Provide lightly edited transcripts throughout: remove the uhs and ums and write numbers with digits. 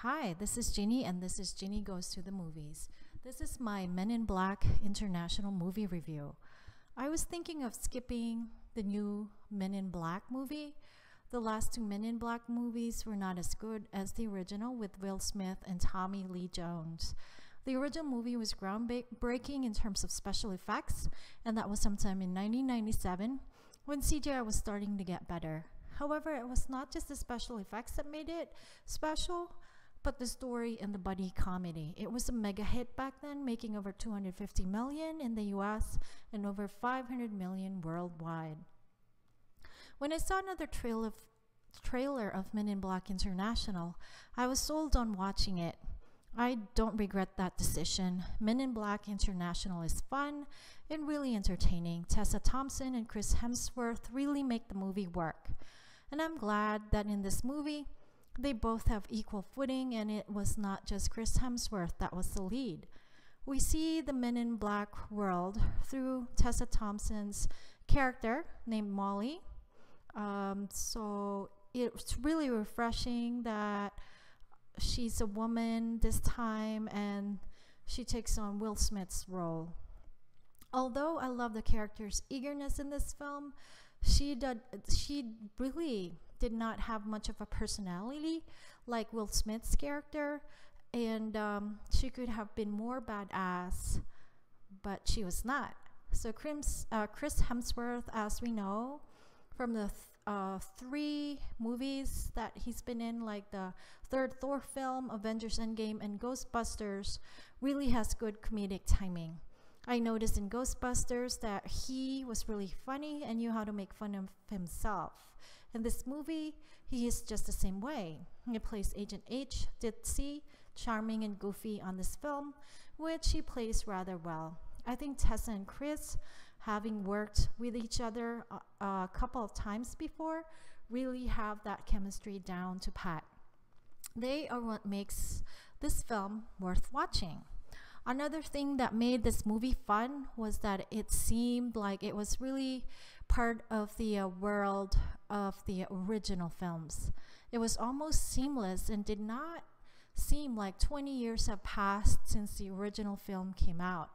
Hi, this is Genie, and this is Genie Goes to the Movies. This is my Men in Black International movie review. I was thinking of skipping the new Men in Black movie. The last two Men in Black movies were not as good as the original with Will Smith and Tommy Lee Jones. The original movie was groundbreaking in terms of special effects, and that was sometime in 1997 when CGI was starting to get better. However, it was not just the special effects that made it special, but the story and the buddy comedy. It was a mega hit back then, making over 250 million in the US and over 500 million worldwide. When I saw another trailer of Men in Black International, I was sold on watching it. I don't regret that decision. Men in Black International is fun and really entertaining. Tessa Thompson and Chris Hemsworth really make the movie work. And I'm glad that in this movie, they both have equal footing and it was not just Chris Hemsworth that was the lead. We see the Men in Black world through Tessa Thompson's character named Molly. So it's really refreshing that she's a woman this time and she takes on Will Smith's role. Although I love the character's eagerness in this film, she really did not have much of a personality like Will Smith's character, and she could have been more badass, but she was not. So Chris Hemsworth, as we know from the three movies that he's been in, like the third Thor film, Avengers Endgame, and Ghostbusters, really has good comedic timing. I noticed in Ghostbusters that he was really funny and knew how to make fun of himself. In this movie, he is just the same way. He plays Agent H, ditzy, charming and goofy on this film, which he plays rather well. I think Tessa and Chris, having worked with each other a couple of times before, really have that chemistry down to pat. They are what makes this film worth watching. Another thing that made this movie fun was that it seemed like it was really part of the world of the original films. It was almost seamless and did not seem like 20 years have passed since the original film came out.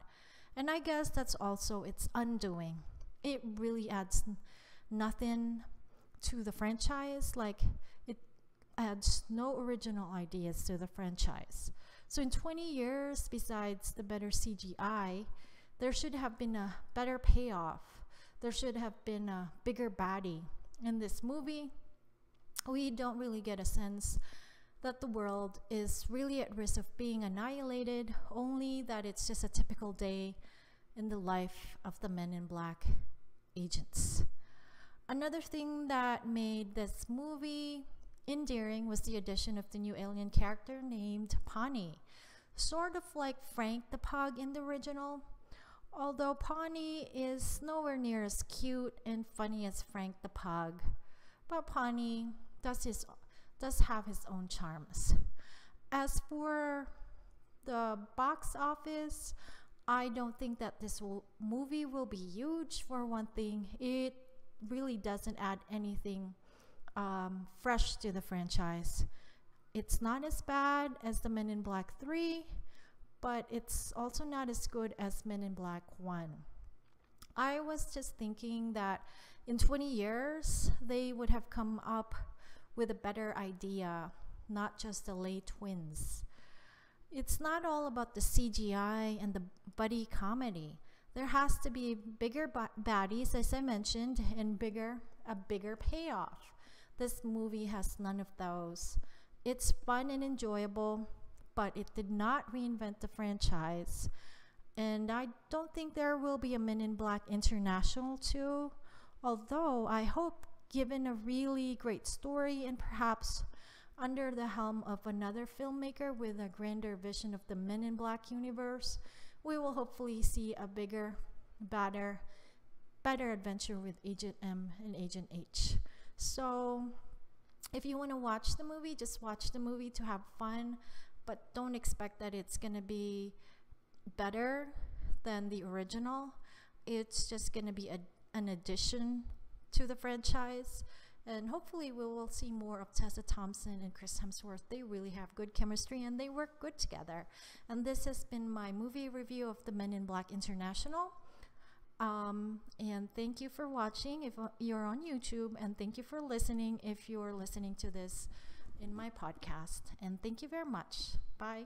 And I guess that's also its undoing. It really adds nothing to the franchise, like it adds no original ideas to the franchise. So in 20 years, besides the better CGI, there should have been a better payoff. There should have been a bigger baddie. In this movie, we don't really get a sense that the world is really at risk of being annihilated, only that it's just a typical day in the life of the Men in Black agents. Another thing that made this movie endearing was the addition of the new alien character named Pawnee, sort of like Frank the Pug in the original, although Pawnee is nowhere near as cute and funny as Frank the Pug, but Pawnee does have his own charms. As for the box office, I don't think that this movie will be huge. For one thing, it really doesn't add anything fresh to the franchise. It's not as bad as the Men in Black 3, but it's also not as good as Men in Black 1. I was just thinking that in 20 years, they would have come up with a better idea, not just the Lay Twins. It's not all about the CGI and the buddy comedy. There has to be bigger baddies, as I mentioned, and a bigger payoff. This movie has none of those. It's fun and enjoyable, but it did not reinvent the franchise. And I don't think there will be a Men in Black International 2, although I hope, given a really great story and perhaps under the helm of another filmmaker with a grander vision of the Men in Black universe, we will hopefully see a bigger, better adventure with Agent M and Agent H. So if you want to watch the movie, just watch the movie to have fun, but don't expect that it's going to be better than the original. It's just going to be an addition to the franchise, And hopefully we will see more of Tessa Thompson and Chris Hemsworth. They really have good chemistry and they work good together. And this has been my movie review of the Men in Black International. And thank you for watching if you're on YouTube, and thank you for listening if you're listening to this in my podcast. And thank you very much. Bye.